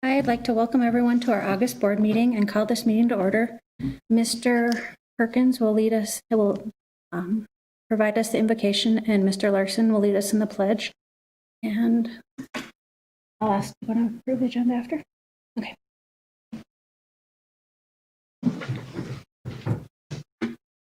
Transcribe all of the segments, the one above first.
I'd like to welcome everyone to our August board meeting and call this meeting to order. Mr. Perkins will provide us the invocation, and Mr. Larson will lead us in the pledge. And I'll ask, you want to approve the agenda after? Okay.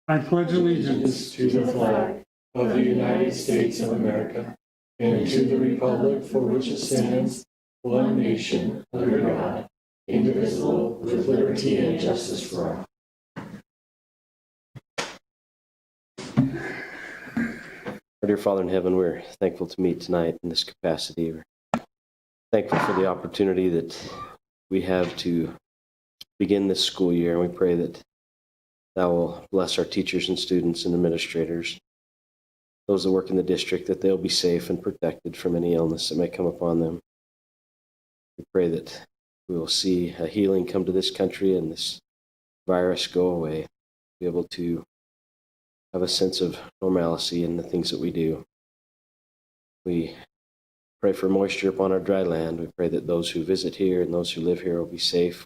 I pledge allegiance to the flag of the United States of America and to the republic for which it stands, one nation, under God, indivisible, with liberty and justice for all. Our dear Father in heaven, we're thankful to meet tonight in this capacity. We're thankful for the opportunity that we have to begin this school year, and we pray that Thou will bless our teachers and students and administrators, those that work in the district, that they'll be safe and protected from any illness that may come upon them. We pray that we will see a healing come to this country and this virus go away, be able to have a sense of normalcy in the things that we do. We pray for moisture upon our dry land. We pray that those who visit here and those who live here will be safe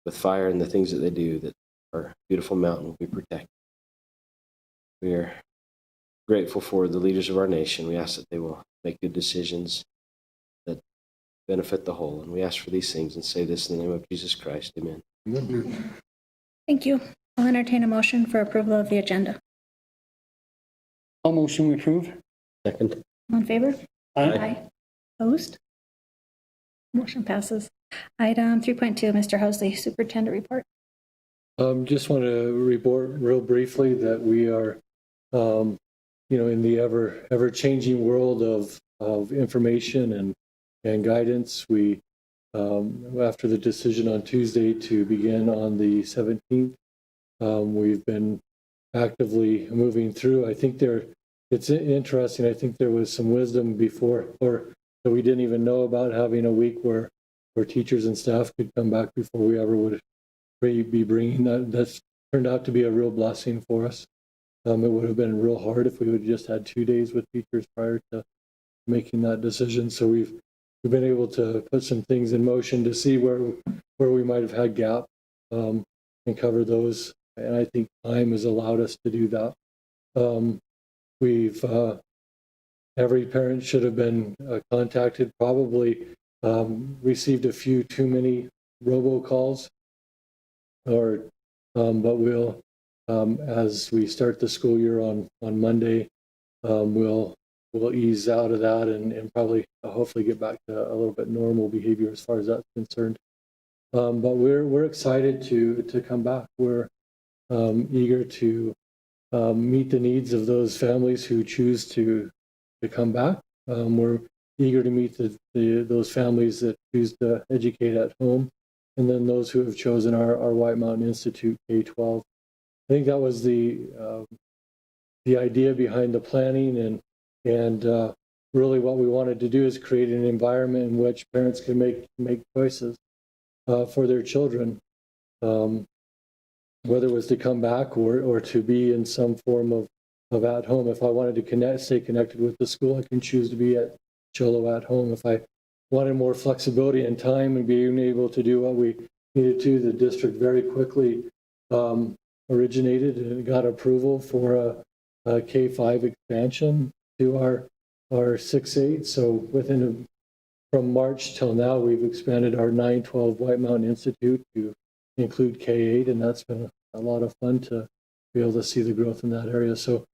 with fire and the things that they do, that our beautiful mountain will be protected. We are grateful for the leaders of our nation. We ask that they will make good decisions that benefit the whole. And we ask for these things and say this in the name of Jesus Christ. Amen. Amen. Thank you. I'll entertain a motion for approval of the agenda. All motion we approve. Second. All in favor? Aye. Opposed? Motion passes. Item 3.2, Mr. Housley, Superintendent Report. Just want to report real briefly that we are, in the ever-changing world of information and guidance. We, after the decision on Tuesday to begin on the 17th, we've been actively moving through. I think it's interesting. I think there was some wisdom before, or that we didn't even know about, having a week where teachers and staff could come back before we ever would be bringing that. That's turned out to be a real blessing for us. It would have been real hard if we would have just had 2 days with teachers prior to making that decision. So we've been able to put some things in motion to see where we might have had gap, and cover those. And I think time has allowed us to do that. Every parent should have been contacted, probably received a few too many robocalls, but we'll, as we start the school year on Monday, we'll ease out of that and probably hopefully get back to a little bit normal behavior as far as that's concerned. But we're excited to come back. We're eager to meet the needs of those families who choose to come back. We're eager to meet those families that choose to educate at home, and then those who have chosen our White Mountain Institute K-12. I think that was the idea behind the planning, and really what we wanted to do is create an environment in which parents can make choices for their children, whether it was to come back or to be in some form of at home. If I wanted to stay connected with the school, I can choose to be at Cholo at home. If I wanted more flexibility and time and being able to do what we needed to, the district very quickly originated and got approval for a K-5 expansion to our 6-8. So from March till now, we've expanded our 9-12 White Mountain Institute to include K-8, and that's been a lot of fun to be able to see the growth in that area. So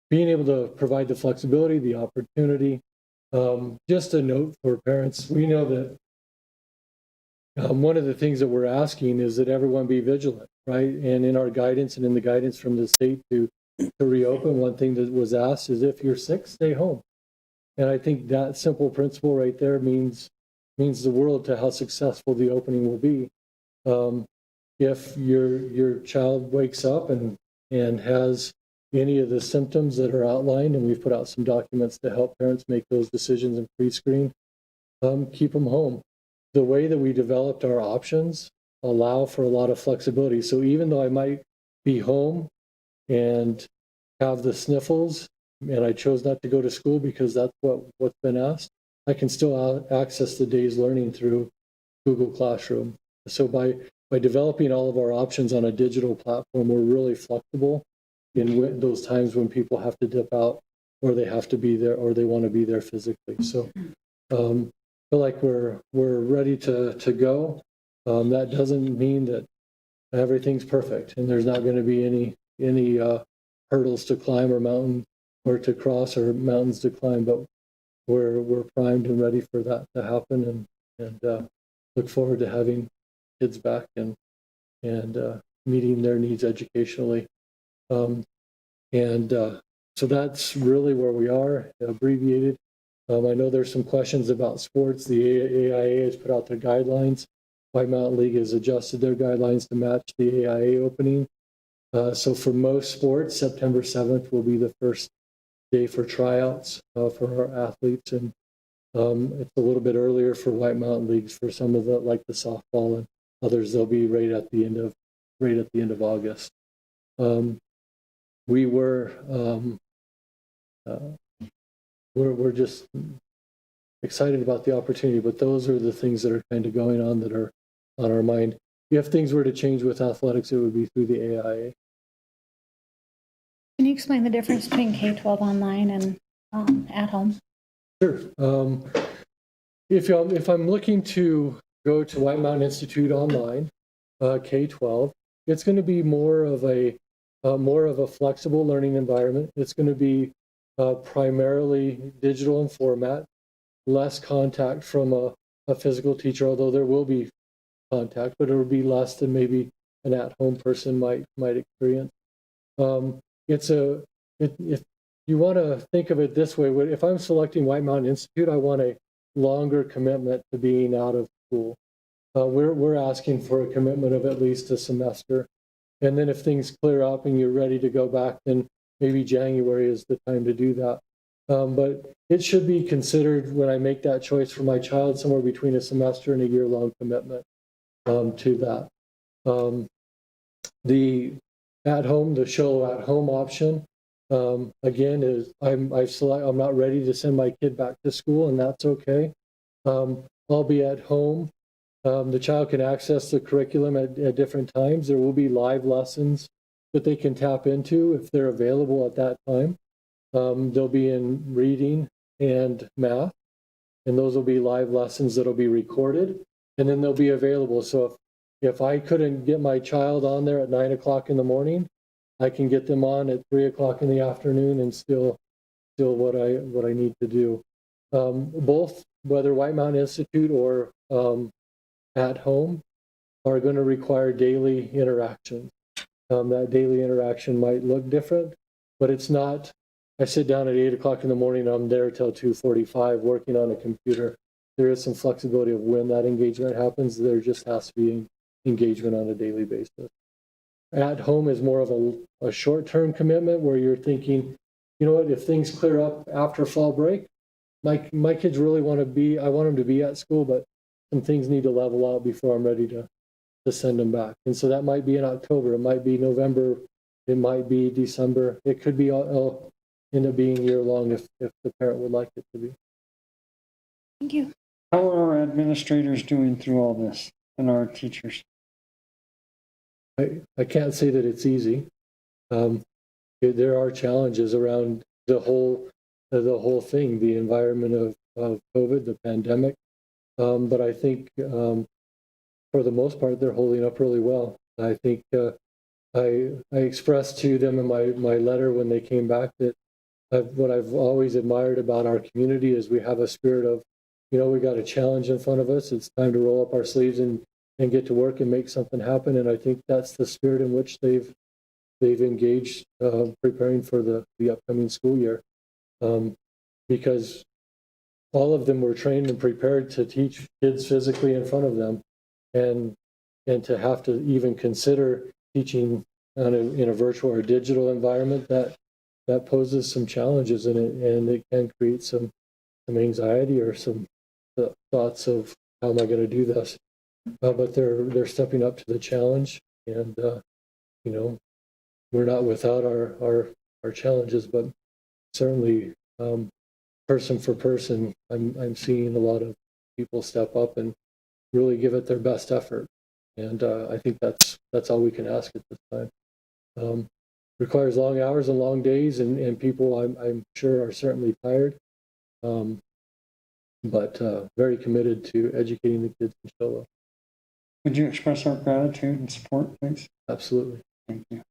being able to provide the flexibility, the opportunity. Just a note for parents, we know that one of the things that we're asking is that everyone be vigilant, right? And in our guidance and in the guidance from the state to to reopen, one thing that was asked is if you're sick, stay home. And I think that simple principle right there means the world to how successful the opening will be. If your child wakes up and has any of the symptoms that are outlined, and we've put out some documents to help parents make those decisions in pre-screen, keep them home. The way that we developed our options allow for a lot of flexibility. So even though I might be home and have the sniffles, and I chose not to go to school because that's what's been asked, I can still access the day's learning through Google Classroom. So by developing all of our options on a digital platform, we're really flexible in those times when people have to dip out, or they have to be there, or they want to be there physically. So feel like we're ready to go. That doesn't mean that everything's perfect, and there's not going to be any hurdles to climb or to cross or mountains to climb, but we're primed and ready for that to happen, and look forward to having kids back and meeting their needs educationally. So that's really where we are, abbreviated. I know there's some questions about sports. The AIA has put out their guidelines. White Mountain League has adjusted their guidelines to match the AIA opening. So for most sports, September 7th will be the first day for tryouts for our athletes, and it's a little bit earlier for White Mountain Leagues for some of the, like the softball, and others they'll be right at the end of August. We're just excited about the opportunity, but those are the things that are kind of going on that are on our mind. If things were to change with athletics, it would be through the AIA. Can you explain the difference between K-12 online and at home? Sure. If I'm looking to go to White Mountain Institute online, K-12, it's going to be more of a flexible learning environment. It's going to be primarily digital in format, less contact from a physical teacher, although there will be contact, but it will be less than maybe an at-home person might experience. If you want to think of it this way, if I'm selecting White Mountain Institute, I want a longer commitment to being out of school. We're asking for a commitment of at least a semester. And then if things clear up and you're ready to go back, then maybe January is the time to do that. But it should be considered when I make that choice for my child, somewhere between a semester and a year-long commitment to that. The at-home, the Sholo at-home option, again, is I'm not ready to send my kid back to school, and that's okay. I'll be at home. The child can access the curriculum at different times. There will be live lessons that they can tap into if they're available at that time. They'll be in reading and math, and those will be live lessons that'll be recorded, and then they'll be available. So if I couldn't get my child on there at 9 o'clock in the morning, I can get them on at 3 o'clock in the afternoon and still what I need to do. Both, whether White Mountain Institute or at home, are going to require daily interactions. That daily interaction might look different, but it's not, I sit down at 8 o'clock in the morning, I'm there till 2:45 working on a computer. There is some flexibility of when that engagement happens. There just has to be engagement on a daily basis. At home is more of a short-term commitment where you're thinking, you know what, if things clear up after fall break, my kids really want them to be at school, but some things need to level out before I'm ready to send them back. And so that might be in October, it might be November, it might be December. It could be all end up being year-long if the parent would like it to be. Thank you. How are our administrators doing through all this, and our teachers? I can't say that it's easy. There are challenges around the whole thing, the environment of COVID, the pandemic. But I think for the most part, they're holding up really well. I think I expressed to them in my letter when they came back that what I've always admired about our community is we have a spirit of, we got a challenge in front of us. It's time to roll up our sleeves and get to work and make something happen. And I think that's the spirit in which they've they've engaged preparing for the upcoming school year, because all of them were trained and prepared to teach kids physically in front of them, and to have to even consider teaching in a virtual or digital environment, that poses some challenges in it, and it can create some anxiety or some thoughts of how am I going to do this. But they're stepping up to the challenge, and you know, we're not without our challenges, but certainly person for person, I'm seeing a lot of people step up and really give it their best effort, and I think that's all we can ask at this time. Requires long hours and long days, and people I'm sure are certainly tired, but very committed to educating the kids in Show. Would you express our gratitude and support, please? Absolutely. Thank you.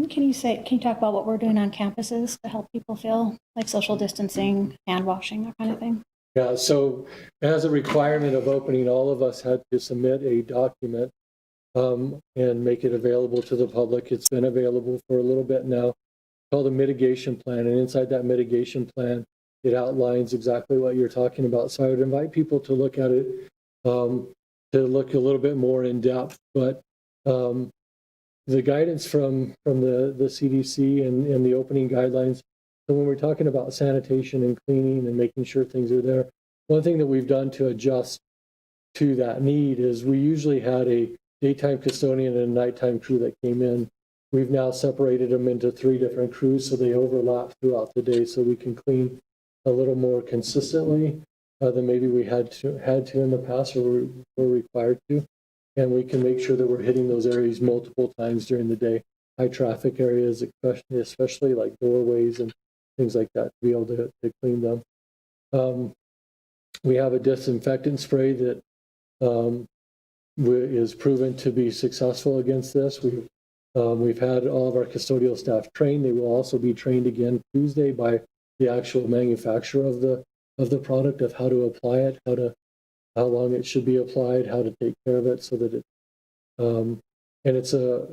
Can you talk about what we're doing on campuses to help people feel like social distancing, hand washing, that kind of thing? Yeah, so as a requirement of opening, all of us had to submit a document and make it available to the public. It's been available for a little bit now, called a mitigation plan. And inside that mitigation plan, it outlines exactly what you're talking about. So I would invite people to look at it, to look a little bit more in depth. But the guidance from the CDC and the opening guidelines, so when we're talking about sanitation and cleaning and making sure things are there, one thing that we've done to adjust to that need is we usually had a daytime custodian and a nighttime crew that came in. We've now separated them into 3 different crews so they overlap throughout the day, so we can clean a little more consistently than maybe we had to in the past, or were required to. And we can make sure that we're hitting those areas multiple times during the day, high traffic areas, especially like doorways and things like that, to be able to clean them. We have a disinfectant spray that is proven to be successful against this. We've had all of our custodial staff trained. They will also be trained again Tuesday by the actual manufacturer of the product, of how to apply it, how long it should be applied, how to take care of it, so that it and it's a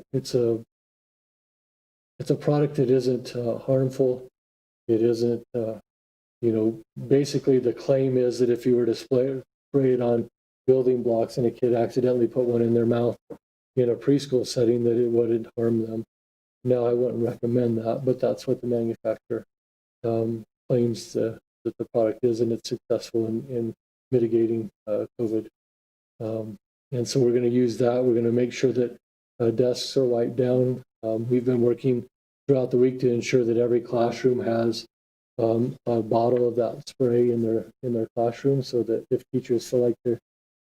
product that isn't harmful. It isn't basically the claim is that if you were to spray it on building blocks and a kid accidentally put one in their mouth in a preschool setting, that it wouldn't harm them. Now, I wouldn't recommend that, but that's what the manufacturer claims that the product is, and it's successful in mitigating COVID. And so we're going to use that. We're going to make sure that desks are wiped down. We've been working throughout the week to ensure that every classroom has a bottle of that spray in their classroom, so that if teachers feel like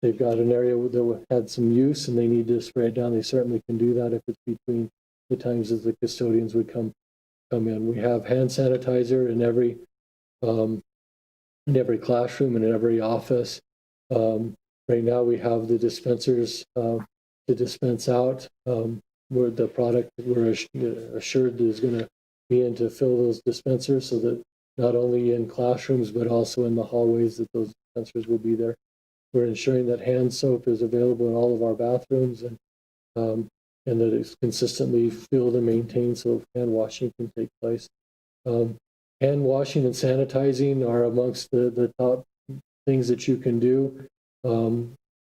they've got an area that had some use and they need to spray it down, they certainly can do that if it's between the times that the custodians would come in. We have hand sanitizer in every classroom and in every office. Right now we have the dispensers to dispense out where the product we're assured is going to be in to fill those dispensers, so that not only in classrooms but also in the hallways that those dispensers will be there. We're ensuring that hand soap is available in all of our bathrooms, and that it's consistently filled and maintained so hand washing can take place. Hand washing and sanitizing are amongst the top things that you can do,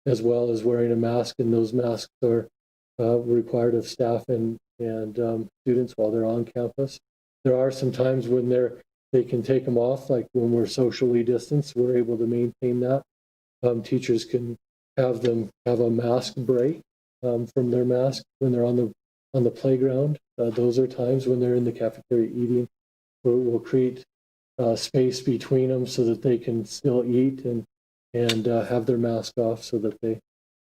as well as wearing a mask, and those masks are required of staff and students while they're on campus. There are some times when they can take them off, like when we're socially distanced, we're able to maintain that. Teachers can have a mask break from their mask when they're on the playground. Those are times when they're in the cafeteria eating. We'll create space between them so that they can still eat and have their mask off, so that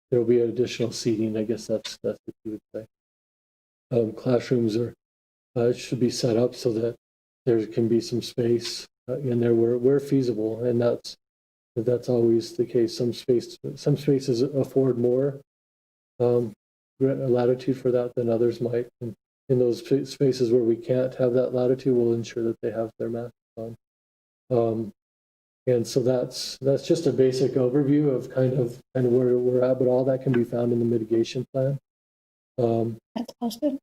there'll be additional seating. I guess that's what you would say. Classrooms should be set up so that there can be some space in there where feasible, and that's always the case. Some spaces afford more latitude for that than others might. And in those spaces where we can't have that latitude, we'll ensure that they have their masks on. And so that's just a basic overview of kind of where we're at, but all that can be found in the mitigation plan. That's posted?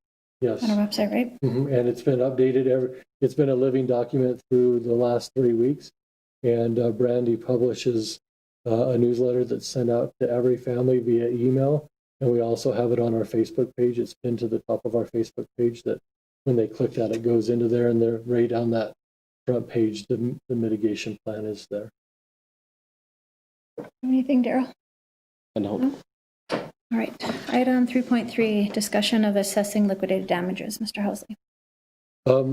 Yes. on our website, right? And it's been updated. It's been a living document through the last 3 weeks. And Brandy publishes a newsletter that's sent out to every family via email. And we also have it on our Facebook page. It's pinned to the top of our Facebook page that when they click that, it goes into there, and they're right on that front page. The mitigation plan is there. Anything, Daryl? And hope. All right. Item 3.3, discussion of assessing liquidated damages. Mr. Housley.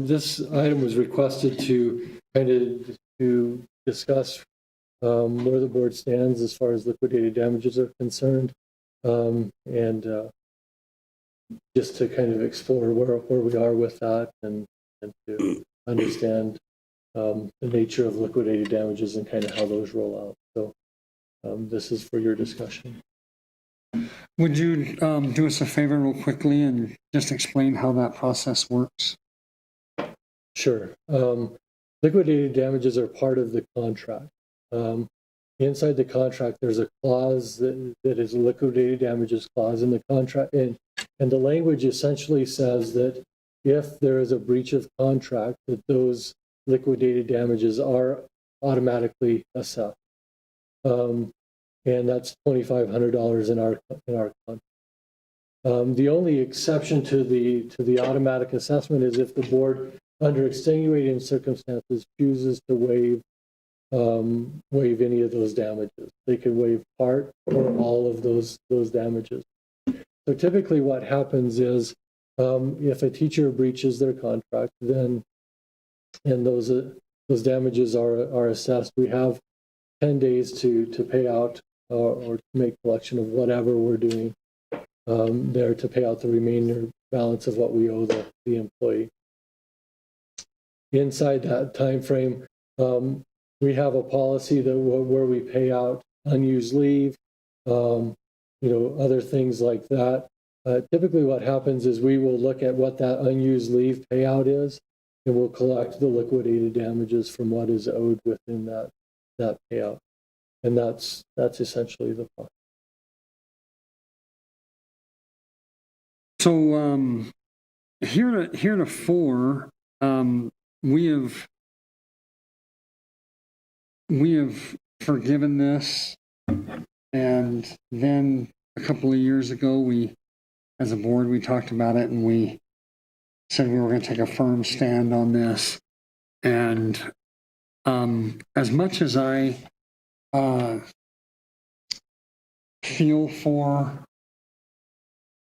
This item was requested to to discuss where the board stands as far as liquidated damages are concerned, and just to kind of explore where we are with that, and to understand the nature of liquidated damages and kind of how those roll out. So this is for your discussion. Would you do us a favor real quickly and just explain how that process works? Sure. Liquidated damages are part of the contract. Inside the contract, there's a clause that is a liquidated damages clause in the contract. And the language essentially says that if there is a breach of contract, that those liquidated damages are automatically assessed. And that's $2,500 in our contract. The only exception to the automatic assessment is if the board, under extenuating circumstances, chooses to waive any of those damages. They can waive part or all of those damages. So typically what happens is if a teacher breaches their contract, then and those damages are assessed, we have 10 days to pay out or to make collection of whatever we're doing there to pay out the remainder balance of what we owe the employee. Inside that time frame, we have a policy that where we pay out unused leave, other things like that. Typically what happens is we will look at what that unused leave payout is, and we'll collect the liquidated damages from what is owed within that payout. And that's essentially the process. So heretofore, we have forgiven this, and then a couple of years ago, we, as a board, we talked about it, and we said we were going to take a firm stand on this. And as much as I feel for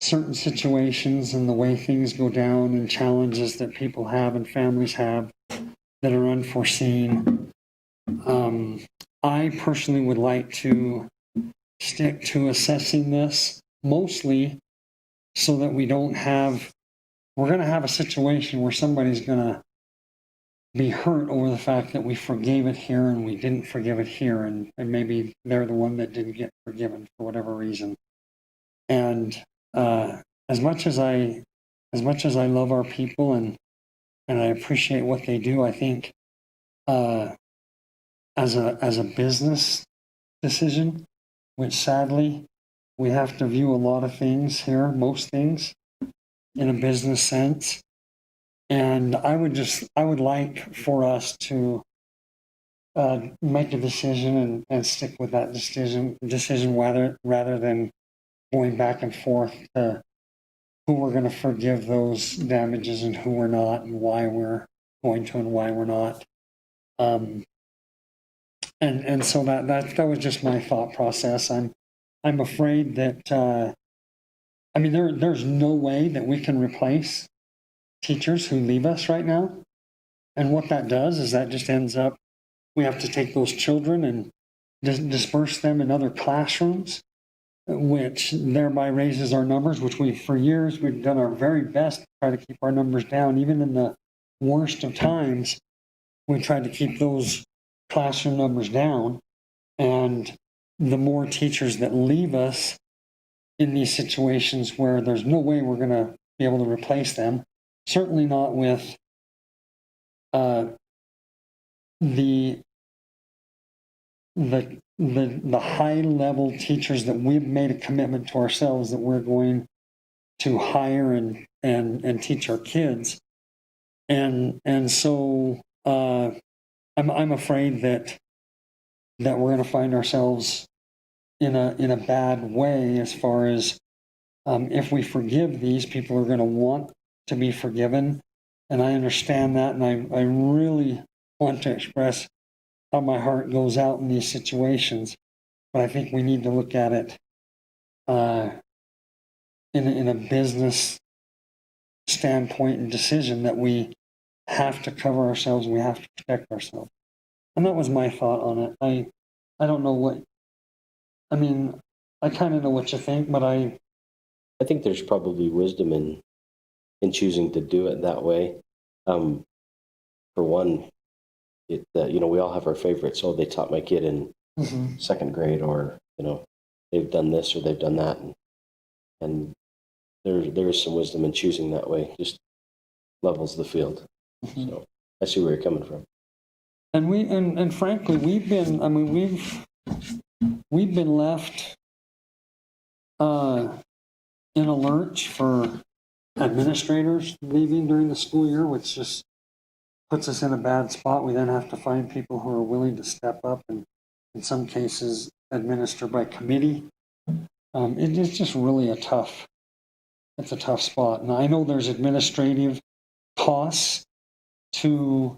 certain situations and the way things go down and challenges that people have and families have that are unforeseen, I personally would like to stick to assessing this mostly so that we're going to have a situation where somebody's going to be hurt over the fact that we forgave it here and we didn't forgive it here, and maybe they're the one that didn't get forgiven for whatever reason. And as much as I love our people and I appreciate what they do, I think as a business decision, which sadly we have to view a lot of things here, most things, in a business sense. And I would like for us to make a decision and stick with that decision rather than going back and forth to who we're going to forgive those damages and who we're not, and why we're going to and why we're not. And so that was just my thought process. I'm afraid that there's no way that we can replace teachers who leave us right now. And what that does is that just ends up, we have to take those children and disperse them in other classrooms, which thereby raises our numbers, which for years we've done our very best to try to keep our numbers down. Even in the worst of times, we tried to keep those classroom numbers down. And the more teachers that leave us in these situations where there's no way we're going to be able to replace them, certainly not with the high level teachers that we've made a commitment to ourselves that we're going to hire and and teach our kids. And so I'm afraid that we're going to find ourselves in a bad way as far as if we forgive these, people are going to want to be forgiven. And I understand that, and I really want to express how my heart goes out in these situations. But I think we need to look at it in a business standpoint and decision that we have to cover ourselves, we have to protect ourselves. And that was my thought on it. I don't know what, I mean, I kind of know what you think, but I think there's probably wisdom in choosing to do it that way. For one, we all have our favorites. Oh, they taught my kid in second grade, or they've done this or they've done that, and there is some wisdom in choosing that way. Just levels the field. So I see where you're coming from. And frankly, we've been left in a lurch for administrators leaving during the school year, which just puts us in a bad spot. We then have to find people who are willing to step up and in some cases administer by committee. It is just really it's a tough spot. And I know there's administrative costs to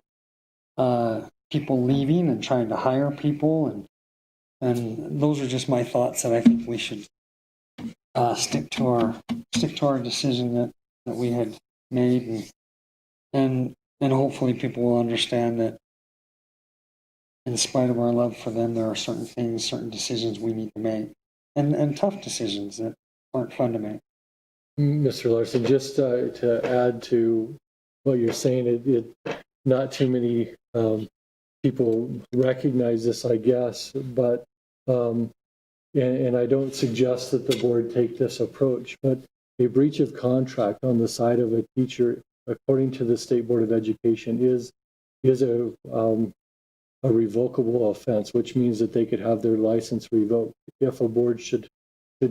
people leaving and trying to hire people, and those are just my thoughts that I think we should stick to our decision that we had made, and hopefully people will understand that in spite of our love for them, there are certain decisions we need to make, and tough decisions that aren't fun to make. Mr. Larson, just to add to what you're saying, not too many people recognize this, I guess, but and I don't suggest that the board take this approach, but a breach of contract on the side of a teacher, according to the State Board of Education, is a revocable offense, which means that they could have their license revoked if a board should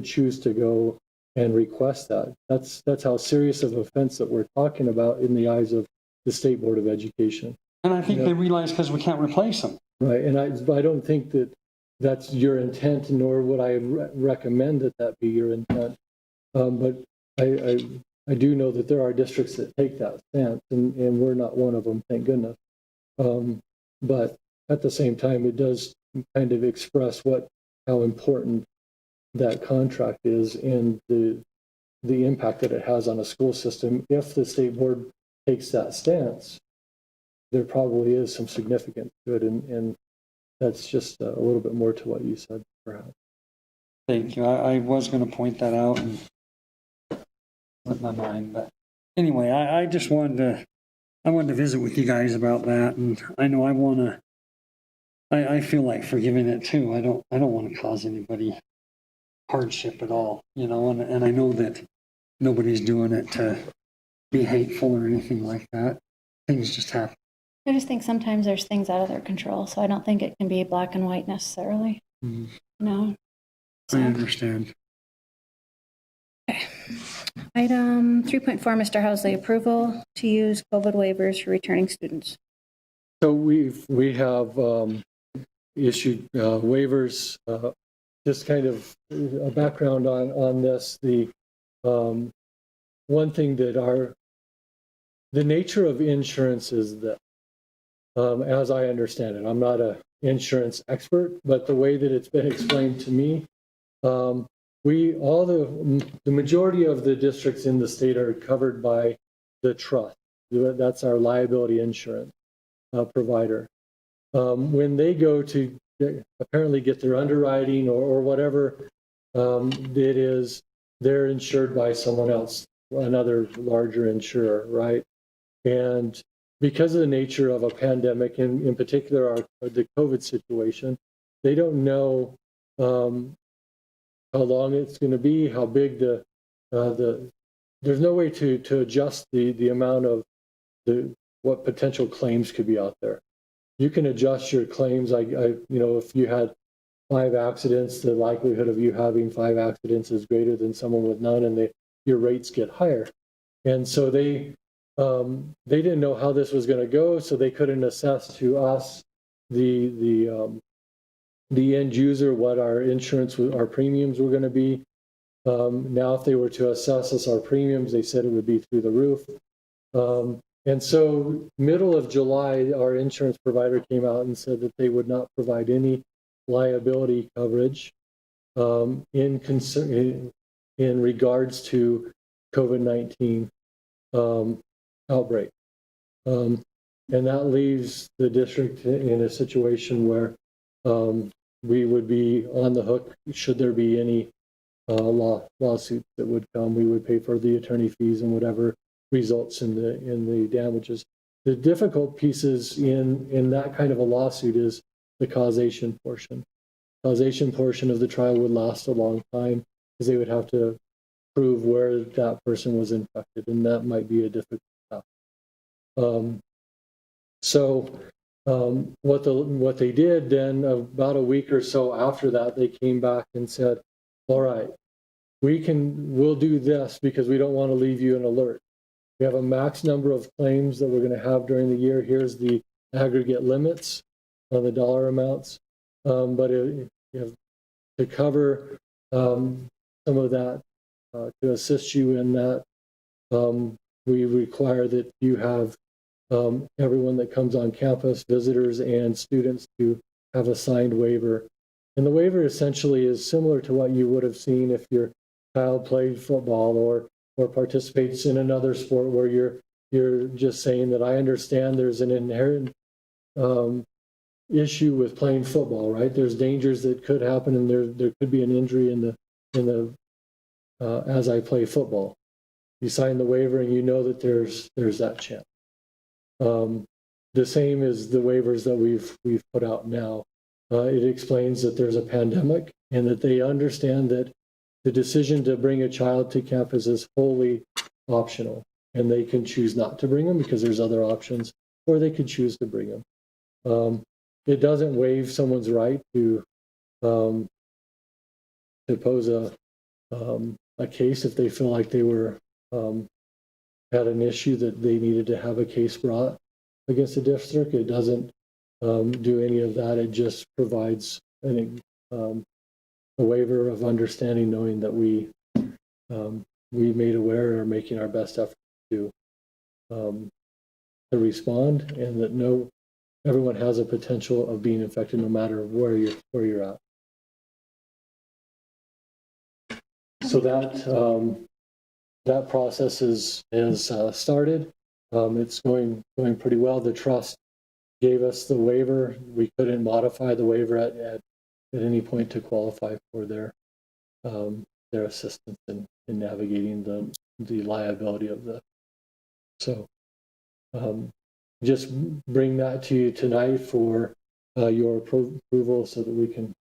choose to go and request that. That's how serious of offense that we're talking about in the eyes of the State Board of Education. And I think they realize because we can't replace them. Right, and I don't think that that's your intent, nor would I recommend that be your intent. But I do know that there are districts that take that stance, and we're not one of them, thank goodness. But at the same time, it does kind of express how important that contract is and the impact that it has on a school system. If the state board takes that stance, there probably is some significance to it, and that's just a little bit more to what you said, perhaps. Thank you. I was going to point that out and let my mind, but anyway, I just wanted to visit with you guys about that, and I know I feel like forgiving it too. I don't want to cause anybody hardship at all, and I know that nobody's doing it to be hateful or anything like that. Things just happen. I just think sometimes there's things out of their control, so I don't think it can be black and white necessarily. No. I understand. Okay. Item 3.4, Mr. Housley, approval to use COVID waivers for returning students. So we have issued waivers. Just kind of a background on this. The one thing that the nature of insurance is that, as I understand it, I'm not an insurance expert, but the way that it's been explained to me, the majority of the districts in the state are covered by the trust. That's our liability insurance provider. When they go to apparently get their underwriting or whatever it is, they're insured by someone else, another larger insurer, right? And because of the nature of a pandemic, and in particular the COVID situation, they don't know how long it's going to be, how big there's no way to adjust the amount of what potential claims could be out there. You can adjust your claims. If you had 5 accidents, the likelihood of you having 5 accidents is greater than someone with none, and your rates get higher. And so they didn't know how this was going to go, so they couldn't assess to us, the end user, what our insurance, our premiums were going to be. Now, if they were to assess us our premiums, they said it would be through the roof. And so middle of July, our insurance provider came out and said that they would not provide any liability coverage in regards to COVID-19 outbreak. And that leaves the district in a situation where we would be on the hook should there be any lawsuits that would come. We would pay for the attorney fees and whatever results in the damages. The difficult pieces in that kind of a lawsuit is the causation portion. Causation portion of the trial would last a long time because they would have to prove where that person was infected, and that might be a difficult task. What they did then, about a week or so after that, they came back and said, all right, we'll do this because we don't want to leave you an alert. We have a max number of claims that we're going to have during the year. Here's the aggregate limits on the dollar amounts. But to cover some of that, to assist you in that, we require that you have everyone that comes on campus, visitors and students, to have a signed waiver. And the waiver essentially is similar to what you would have seen if your child played football or participates in another sport, where you're just saying that I understand there's an inherent issue with playing football, right? There's dangers that could happen, and there could be an injury in the as I play football. You sign the waiver, and you know that there's that chance. The same as the waivers that we've put out now. It explains that there's a pandemic and that they understand that the decision to bring a child to campus is wholly optional, and they can choose not to bring them because there's other options, or they could choose to bring them. It doesn't waive someone's right to pose a case if they feel like they were had an issue that they needed to have a case brought against the district. It doesn't do any of that. It just provides a waiver of understanding, knowing that we made aware or making our best effort to respond, and that everyone has a potential of being infected no matter where you're at. So that process is started. It's going pretty well. The trust gave us the waiver. We couldn't modify the waiver at any point to qualify for their assistance in navigating the liability of the. So just bring that to you tonight for your approval so that we can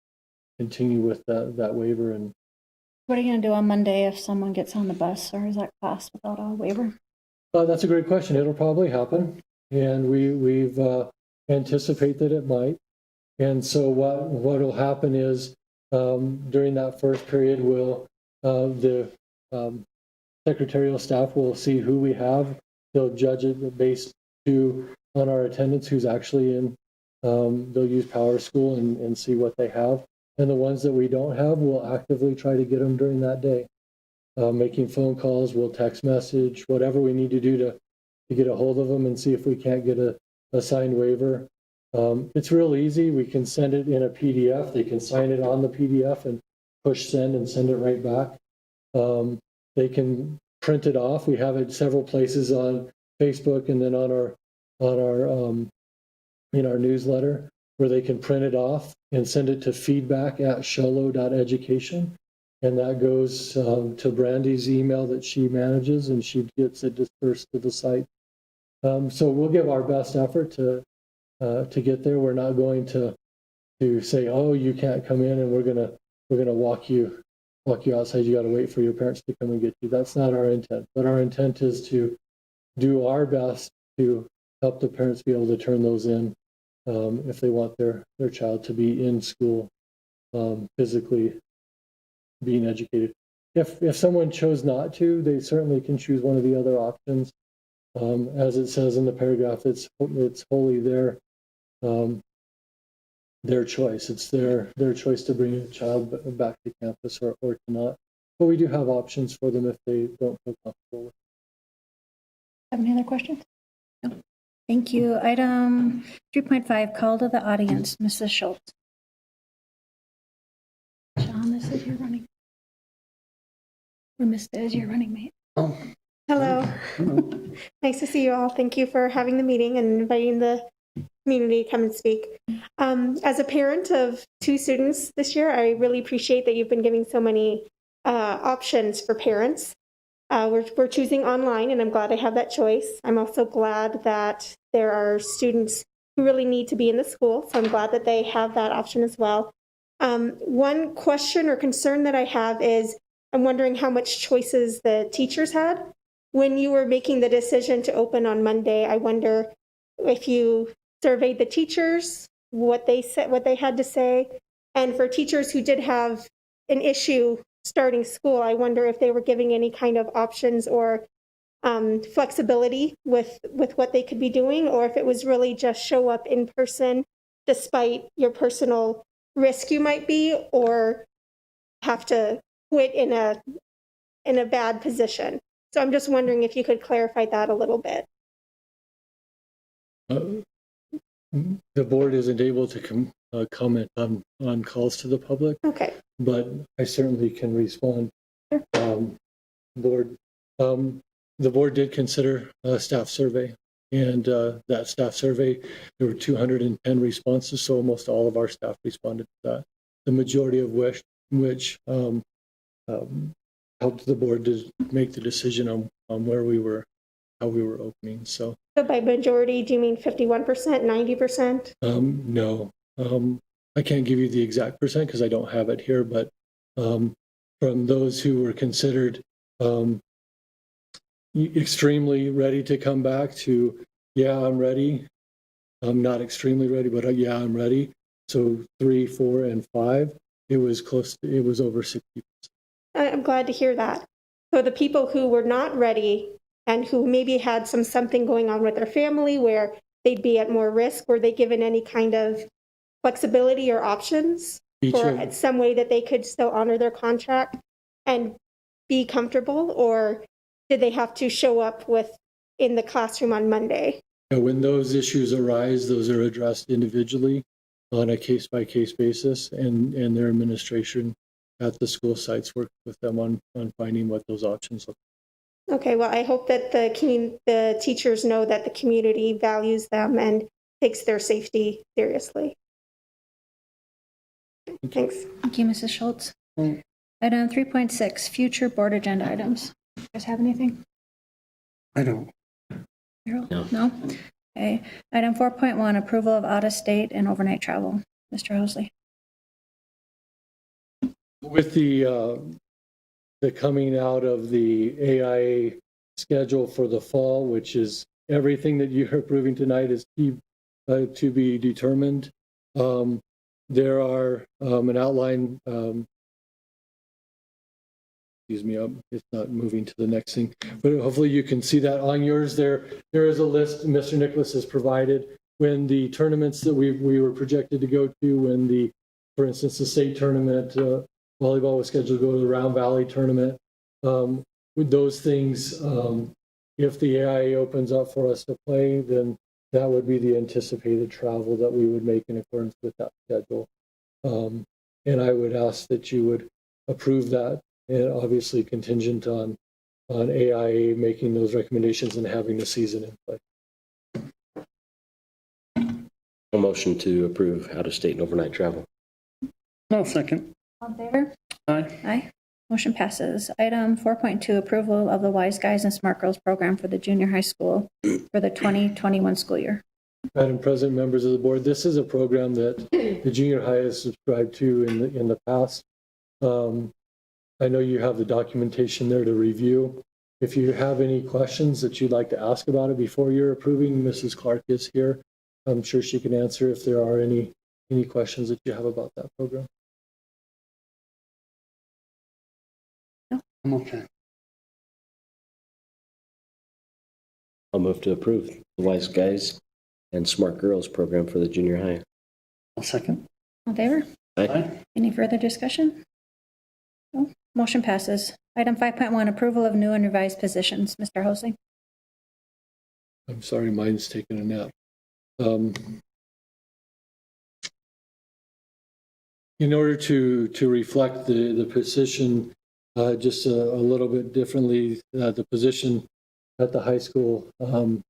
continue with that waiver. And What are you going to do on Monday if someone gets on the bus or is that class without a waiver? That's a great question. It'll probably happen, and we've anticipate that it might. And so what will happen is during that first period, the secretarial staff will see who we have. They'll judge it based on our attendance, who's actually in. They'll use PowerSchool and see what they have. And the ones that we don't have, we'll actively try to get them during that day. Making phone calls, we'll text message, whatever we need to do to get a hold of them and see if we can't get a signed waiver. It's real easy. We can send it in a PDF. They can sign it on the PDF and push send and send it right back. They can print it off. We have it several places on Facebook and then on our in our newsletter, where they can print it off and send it to feedback@sholo.education. And that goes to Brandy's email that she manages, and she gets it dispersed to the site. So we'll give our best effort to get there. We're not going to say, oh, you can't come in, and we're gonna walk you outside. You got to wait for your parents to come and get you. That's not our intent. But our intent is to do our best to help the parents be able to turn those in if they want their child to be in school physically being educated. if someone chose not to, they certainly can choose one of the other options. As it says in the paragraph, it's wholly their choice. It's their choice to bring a child back to campus or to not. But we do have options for them if they don't feel comfortable with it. Have any other questions? No. Thank you. Item 3.5, call to the audience. Mrs. Schultz. Sean, this is your running. Or Mr. is your running mate. Oh, Hello. hello. Nice to see you all. Thank you for having the meeting and inviting the community to come and speak. As a parent of 2 students this year, I really appreciate that you've been giving so many options for parents. We're choosing online, and I'm glad I have that choice. I'm also glad that there are students who really need to be in the school, so I'm glad that they have that option as well. One question or concern that I have is I'm wondering how much choices the teachers had. When you were making the decision to open on Monday, I wonder if you surveyed the teachers, what they said, what they had to say. And for teachers who did have an issue starting school, I wonder if they were giving any kind of options or flexibility with what they could be doing, or if it was really just show up in person despite your personal risk you might be, or have to quit in a bad position. So I'm just wondering if you could clarify that a little bit. The board isn't able to comment on calls to the public, Okay. but I certainly can respond. Board, the board did consider a staff survey, and that staff survey, there were 210 responses, so almost all of our staff responded to that. The majority of which helped the board to make the decision on where we were, how we were opening. So By majority, do you mean 51%, 90%? no, I can't give you the exact percent because I don't have it here, but from those who were considered extremely ready to come back to, yeah, I'm ready. I'm not extremely ready, but yeah, I'm ready. So 3, 4, and 5, it was close. It was over 60%. I'm glad to hear that. So the people who were not ready and who maybe had something going on with their family where they'd be at more risk, were they given any kind of flexibility or options for some way that they could still honor their contract and be comfortable, or did they have to show up in the classroom on Monday? When those issues arise, those are addressed individually on a case-by-case basis, and their administration at the school sites work with them on finding what those options look like. Okay, well, I hope that the teachers know that the community values them and takes their safety seriously. Thanks. Thank you, Mrs. Schultz. Mm. Item 3.6, future board agenda items. You guys have anything? I don't. Carol? No? Okay. Item 4.1, approval of out-of-state and overnight travel. Mr. Hosley. With the coming out of the AIA schedule for the fall, which is everything that you're approving tonight is to be determined. There are an outline. Excuse me, it's not moving to the next thing, but hopefully you can see that on yours. There is a list Mr. Nicholas has provided when the tournaments that we were projected to go to, when for instance, the state tournament, volleyball was scheduled to go to the Round Valley tournament. With those things, if the AIA opens up for us to play, then that would be the anticipated travel that we would make in accordance with that schedule. And I would ask that you would approve that, and obviously contingent on AIA making those recommendations and having the season in play. A motion to approve out-of-state and overnight travel. No, second. All in favor? Aye. Aye. Motion passes. Item 4.2, approval of the Wise Guys and Smart Girls program for the junior high school for the 2021 school year. Madam President, members of the board, this is a program that the junior high has subscribed to in the past. I know you have the documentation there to review. If you have any questions that you'd like to ask about it before you're approving, Mrs. Clark is here. I'm sure she can answer if there are any questions that you have about that program. No. I'm okay. I'll move to approve the Wise Guys and Smart Girls program for the junior high. I'll second. All in favor? Aye. Any further discussion? No. Motion passes. Item 5.1, approval of new and revised positions. Mr. Hosley. I'm sorry, mine's taking a nap. In order to reflect the position just a little bit differently, the position at the high school, sorry,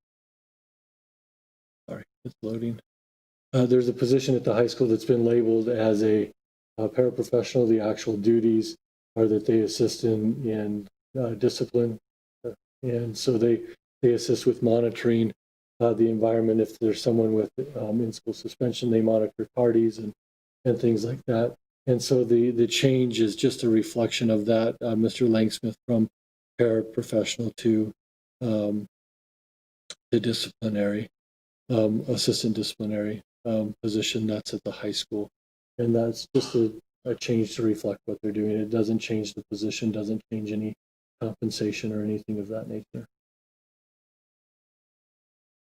it's loading. There's a position at the high school that's been labeled as a paraprofessional. The actual duties are that they assist in discipline. And so they assist with monitoring the environment. If there's someone with in-school suspension, they monitor parties and things like that. And so the change is just a reflection of that. Mr. Langsmith from paraprofessional to the disciplinary, assistant disciplinary position that's at the high school. And that's just a change to reflect what they're doing. It doesn't change the position, doesn't change any compensation or anything of that nature.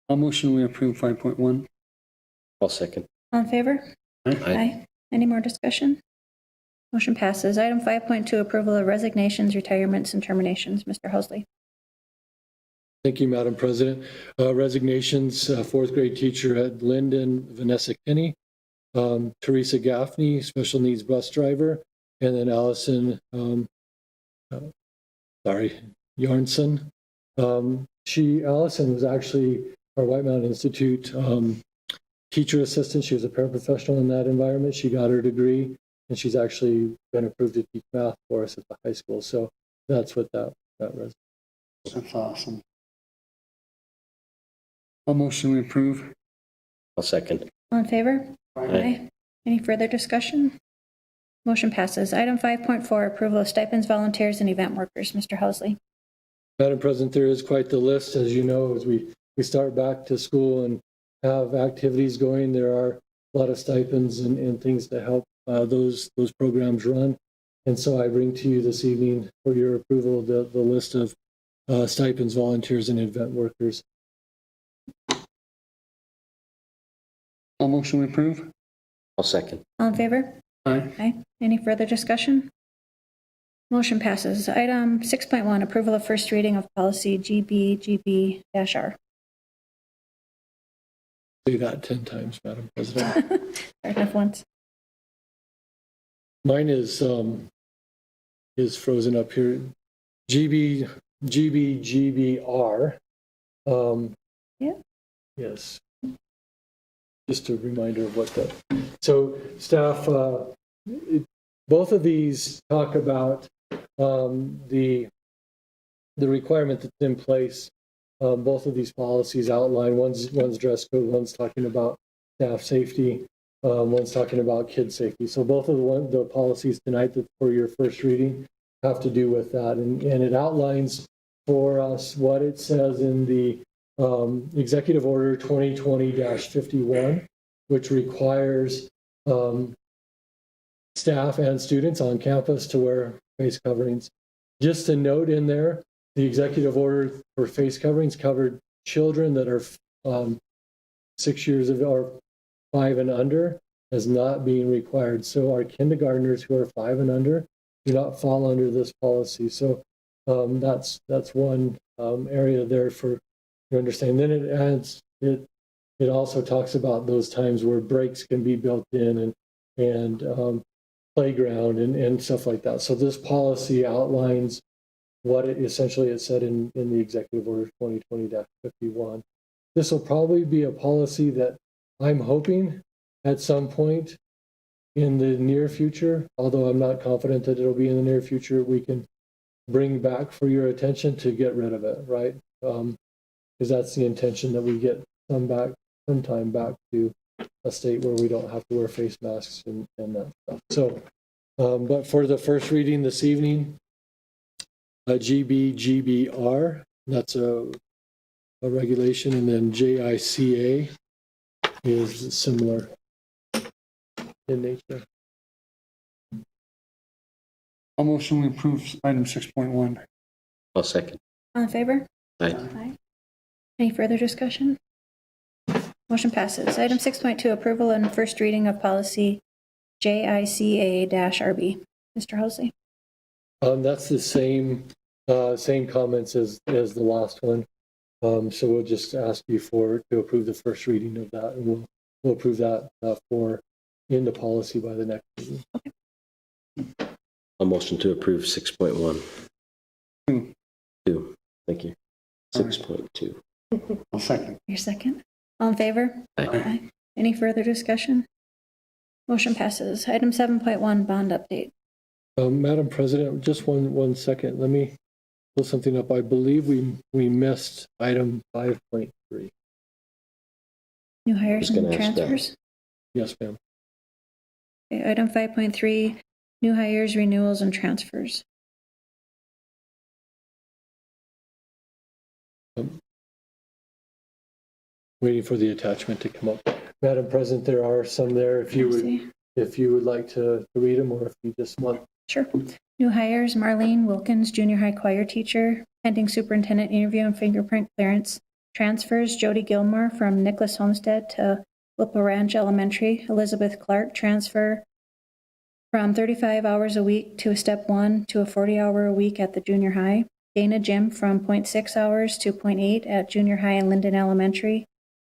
I'll motion we approve 5.1. I'll second. All in favor? Aye. Any more discussion? Motion passes. Item 5.2, approval of resignations, retirements, and terminations. Mr. Hosley. Thank you, Madam President. Resignations, fourth grade teacher at Linden, Vanessa Kinney, Teresa Gaffney, special needs bus driver, and then Allison, Yarnson. Allison was actually our White Mountain Institute teacher assistant. She was a paraprofessional in that environment. She got her degree, and she's actually been approved to teach math for us at the high school. So that's what that was. That's awesome. I'll motion we approve. I'll second. All in favor? Aye. Any further discussion? Motion passes. Item 5.4, approval of stipends, volunteers, and event workers. Mr. Hosley. Madam President, there is quite the list, as you know, as we start back to school and have activities going. There are a lot of stipends and things to help those programs run. And so I bring to you this evening for your approval the list of stipends, volunteers, and event workers. I'll motion we approve. I'll second. All in favor? Aye. Any further discussion? Motion passes. Item 6.1, approval of first reading of policy GBGB-R. Say that 10 times, Madam President. Enough once. Mine is frozen up here. GBGBR. Yeah. Yes. Just a reminder of what that. So staff, both of these talk about the requirement that's in place. Both of these policies outline, one's dress code, one's talking about staff safety, one's talking about kid safety. So both of the policies tonight that for your first reading have to do with that. And it outlines for us what it says in the Executive Order 2020-51, which requires staff and students on campus to wear face coverings. Just a note in there, the executive order for face coverings covered children that are 6 years of or 5 and under as not being required. So our kindergartners who are 5 and under do not fall under this policy. So that's one area there for you understand. Then it adds it also talks about those times where breaks can be built in and playground and stuff like that. So this policy outlines what it said in the Executive Order 2020-51. This will probably be a policy that I'm hoping at some point in the near future, although I'm not confident that it'll be in the near future, we can bring back for your attention to get rid of it, right? Because that's the intention, that we get sometime back to a state where we don't have to wear face masks and that stuff. So, but for the first reading this evening, GBGBR, that's a regulation, and then JICA is similar in nature. I'll motion we approve item 6.1. I'll second. All in favor? Aye. Aye. Any further discussion? Motion passes. Item 6.2, approval and first reading of policy JICA-RB. Mr. Housley. That's the same comments as the last one. So we'll just ask you to approve the first reading of that, and we'll approve that for into policy by the next meeting. I'll motion to approve 6.1. Two. 2. Thank you. All right. 6.2. I'll second. Your second. All in favor? Aye. Any further discussion? Motion passes. Item 7.1, bond update. Madam President, just one second. Let me pull something up. I believe we missed item 5.3. New hires Just and gonna ask that. transfers. Yes, ma'am. Okay, item 5.3, new hires, renewals, and transfers. Waiting for the attachment to come up. Madam President, there are some there. If you would like to read them, or if you just want. Sure. New hires, Marlene Wilkins, junior high choir teacher, pending superintendent interview and fingerprint clearance. Transfers, Jody Gilmore from Nicholas Homestead to Whipple Ranch Elementary. Elizabeth Clark, transfer from 35 hours a week to a step 1 to a 40-hour a week at the junior high. Dana Jim from 0.6 hours to 0.8 at junior high and Linden Elementary.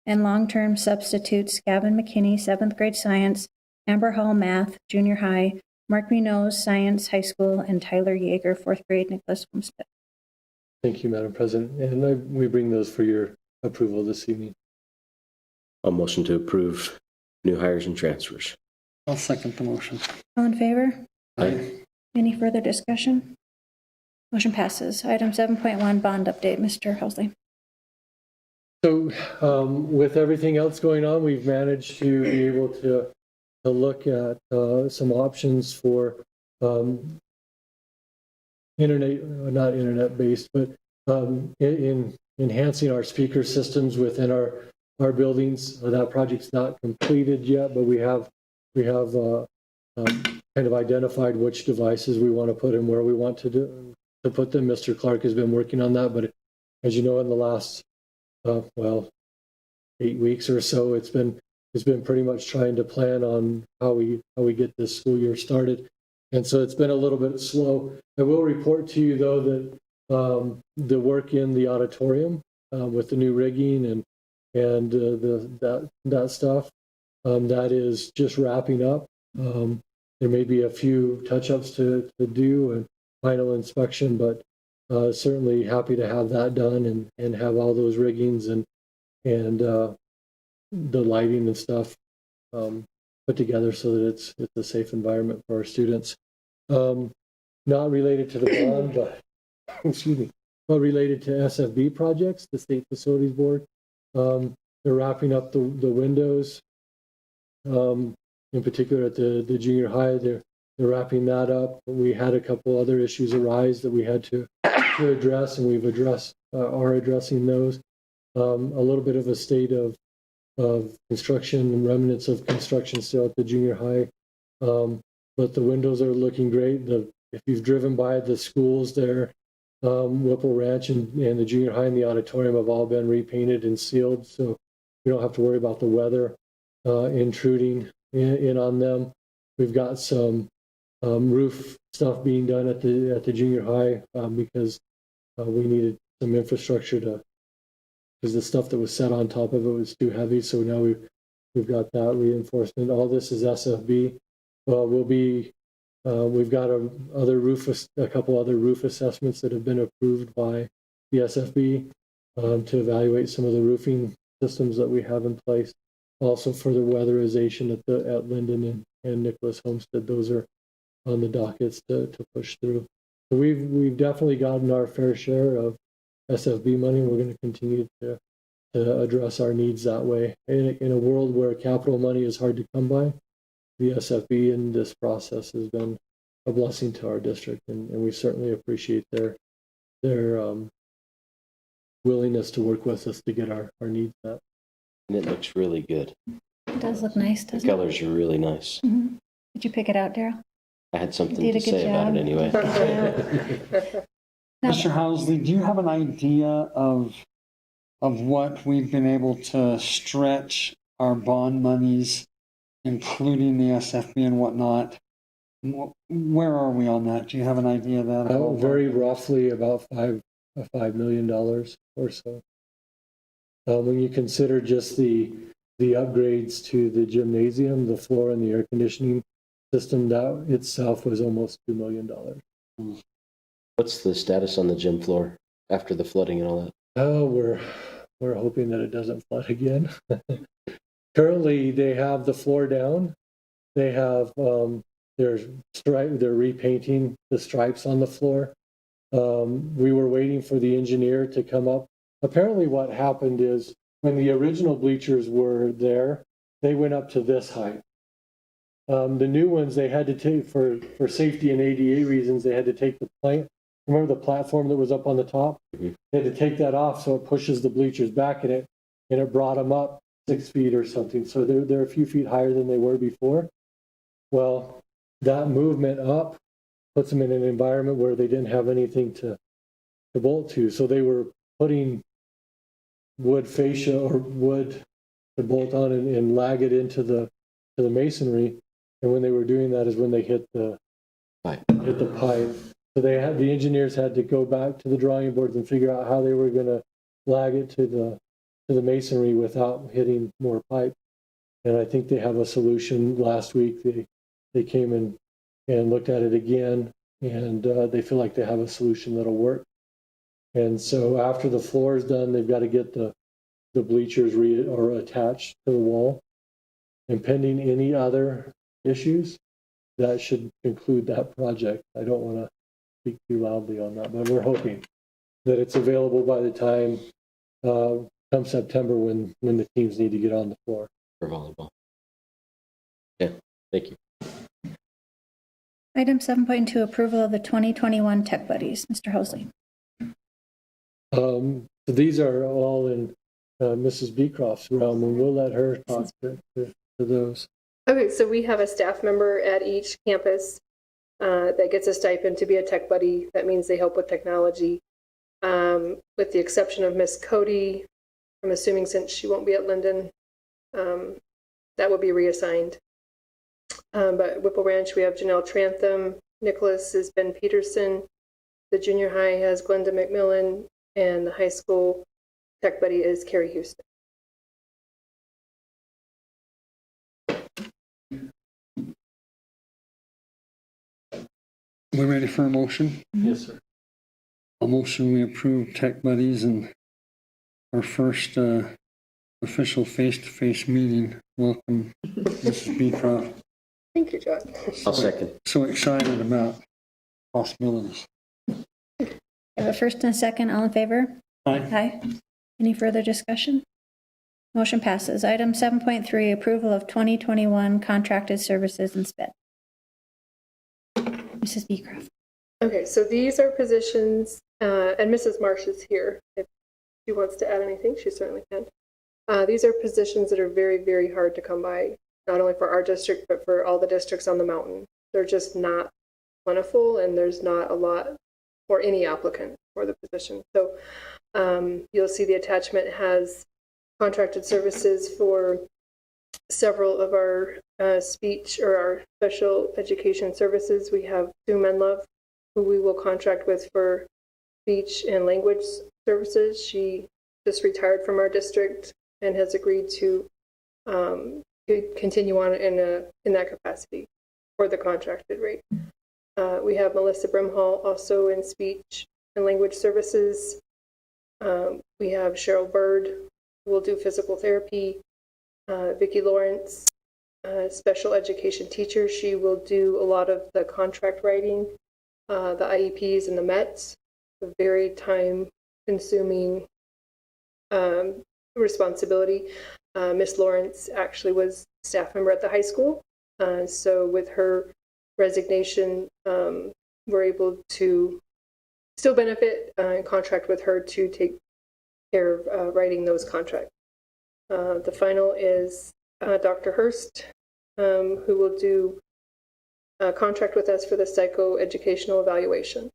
And long-term substitutes, Gavin McKinney, 7th grade science, Amber Hall math, junior high, Mark Minot, science, high school, and Tyler Yeager, 4th grade, Nicholas Homestead. Thank you, Madam President. And we bring those for your approval this evening. I'll motion to approve new hires and transfers. I'll second the motion. All in favor? Aye. Any further discussion? Motion passes. Item 7.1, bond update. Mr. Housley. So with everything else going on, we've managed to be able to look at some options for not internet-based, but in enhancing our speaker systems within our buildings. That project's not completed yet, but we have kind of identified which devices we want to put and where we want to put them. Mr. Clark has been working on that, but as you know, in the last 8 weeks or so, it's been pretty much trying to plan on how we get this school year started, and so it's been a little bit slow. I will report to you though that the work in the auditorium with the new rigging and that stuff that is just wrapping up. There may be a few touch-ups to do and final inspection, but certainly happy to have that done and have all those riggings and the lighting and stuff put together so that it's a safe environment for our students. Not related to the bond, but excuse me, but related to SFB projects, the State Facilities Board. They're wrapping up the windows, in particular at the junior high. They're wrapping that up. We had a couple other issues arise that we had to address, and we've are addressing those. A little bit of a state of construction and remnants of construction still at the junior high, but the windows are looking great. If you've driven by the schools there, Whipple Ranch and the junior high and the auditorium have all been repainted and sealed, so we don't have to worry about the weather intruding in on them. We've got some roof stuff being done at the junior high because we needed some infrastructure because the stuff that was set on top of it was too heavy. So now we've got that reinforcement. All this is SFB. We've got a couple other roof assessments that have been approved by the SFB to evaluate some of the roofing systems that we have in place. Also for the weatherization at Linden and Nicholas Homestead, those are on the dockets to push through. So we've definitely gotten our fair share of SFB money. We're going to continue to address our needs that way. In a world where capital money is hard to come by, the SFB in this process has been a blessing to our district, and we certainly appreciate their willingness to work with us to get our needs met. And it looks really good. It does look nice, The doesn't it? colors are really nice. Mhm. Did you pick it out, Daryl? I had something You to did a good say about job. it anyway. Now- Mr. Housley, do you have an idea of what we've been able to stretch our bond monies, including the SFB and whatnot? Where are we on that? Do you have an idea of that? Very roughly about $5 million or so. When you consider just the upgrades to the gymnasium, the floor and the air conditioning system, that itself was almost $2 million. What's the status on the gym floor after the flooding and all that? Oh, we're hoping that it doesn't flood again. Currently, they have the floor down. They have they're repainting the stripes on the floor. We were waiting for the engineer to come up. Apparently, what happened is when the original bleachers were there, they went up to this height. The new ones they had to take for safety and ADA reasons. They had to take the plank. Remember the platform that was up on the top? Mm-hmm. They had to take that off so it pushes the bleachers back in it, and it brought them up 6 feet or something. So they're a few feet higher than they were before. Well, that movement up puts them in an environment where they didn't have anything to bolt to. So they were putting wood fascia or wood to bolt on and lag it into the masonry. And when they were doing that is when they hit the pipe. So the engineers had to go back to the drawing boards and figure out how they were going to lag it to the masonry without hitting more pipe. And I think they have a solution. Last week they came and looked at it again, and they feel like they have a solution that'll work. And so after the floor is done, they've got to get the bleachers attached to the wall. And pending any other issues, that should conclude that project. I don't want to speak too loudly on that, but we're hoping that it's available by the time come September when the teams need to get on the floor. For volleyball. Yeah, thank you. Item 7.2, approval of the 2021 Tech Buddies. Mr. Hosley. These are all in Mrs. Beecroft's realm, and we'll let her talk to those. Okay, so we have a staff member at each campus that gets a stipend to be a tech buddy. That means they help with technology. With the exception of Miss Cody, I'm assuming since she won't be at Linden, that will be reassigned. But Whipple Ranch, we have Janelle Trantham. Nicholas is Ben Peterson. The junior high has Glenda McMillan, and the high school tech buddy is Carrie Houston. We're ready for a motion? Yes, sir. A motion we approve Tech Buddies and our first official face-to-face meeting. Welcome, Mrs. Beecroft. Thank you, John. I'll second. So excited about possibilities. I have a first and a second. All in favor? Aye. Aye. Any further discussion? Motion passes. Item 7.3, approval of 2021 contracted services and sped. Mrs. Beecroft. Okay, so these are positions, and Mrs. Marsh is here. If she wants to add anything, she certainly can. These are positions that are very, very hard to come by, not only for our district, but for all the districts on the mountain. They're just not plentiful, and there's not a lot or any applicant for the position. So you'll see the attachment has contracted services for several of our speech or our special education services. We have Sue Menlove, who we will contract with for speech and language services. She just retired from our district and has agreed to continue on in that capacity for the contracted rate. We have Melissa Brimhall also in speech and language services. We have Cheryl Bird, who will do physical therapy. Vicki Lawrence, special education teacher. She will do a lot of the contract writing, the IEPs and the METs, a very time-consuming responsibility. Miss Lawrence actually was staff member at the high school. So with her resignation, we're able to still benefit and contract with her to take care of writing those contracts. The final is Dr. Hurst, who will do contract with us for the psychoeducational evaluation.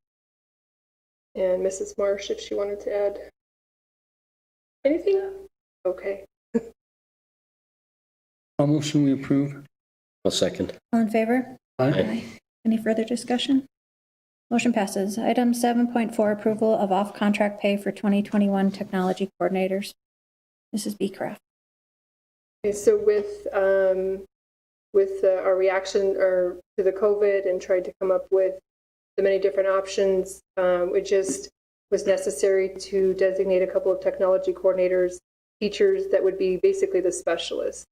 And Mrs. Marsh, if she wanted to add anything? Okay. I'll motion we approve. I'll second. All in favor? Aye. Any further discussion? Motion passes. Item 7.4, approval of off-contract pay for 2021 technology coordinators. Mrs. Beecraft. Okay, so with our reaction to the COVID and tried to come up with the many different options, it just was necessary to designate a couple of technology coordinators, teachers that would be basically the specialists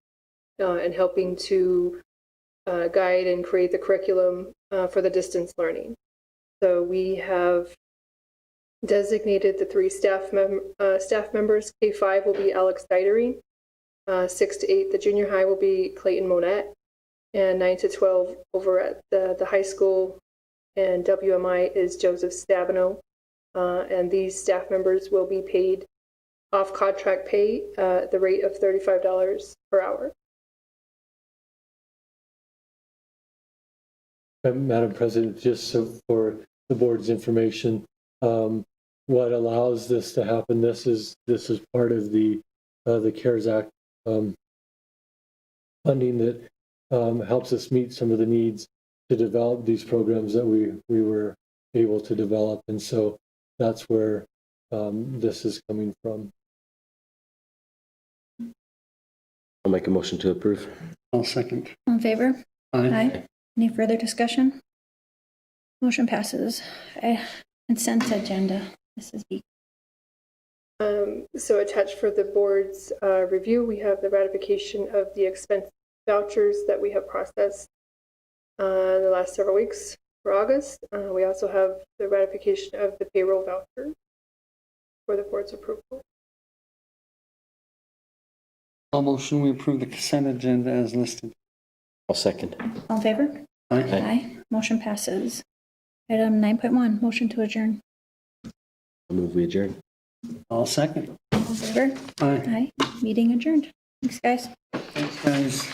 and helping to guide and create the curriculum for the distance learning. So we have designated the 3 staff members. K-5 will be Alex Didering. 6 to 8, the junior high will be Clayton Monette. And 9 to 12 over at the high school and WMI is Joseph Stabino. And these staff members will be paid off contract pay at the rate of $35 per hour. Madam President, just so for the board's information, what allows this to happen, this is part of the CARES Act funding that helps us meet some of the needs to develop these programs that we were able to develop. And so that's where this is coming from. I'll make a motion to approve. I'll second. All in favor? Aye. Any further discussion? Motion passes. Consent agenda. Mrs. Beecraft. So attached for the board's review, we have the ratification of the expense vouchers that we have processed in the last several weeks for August. We also have the ratification of the payroll voucher for the board's approval. I'll motion we approve the consent agenda as listed. I'll second. All in favor? Aye. Motion passes. Item 9.1, motion to adjourn. I'll move we adjourn. I'll second. All in favor? Aye. Meeting adjourned. Thanks, guys. Thanks, guys.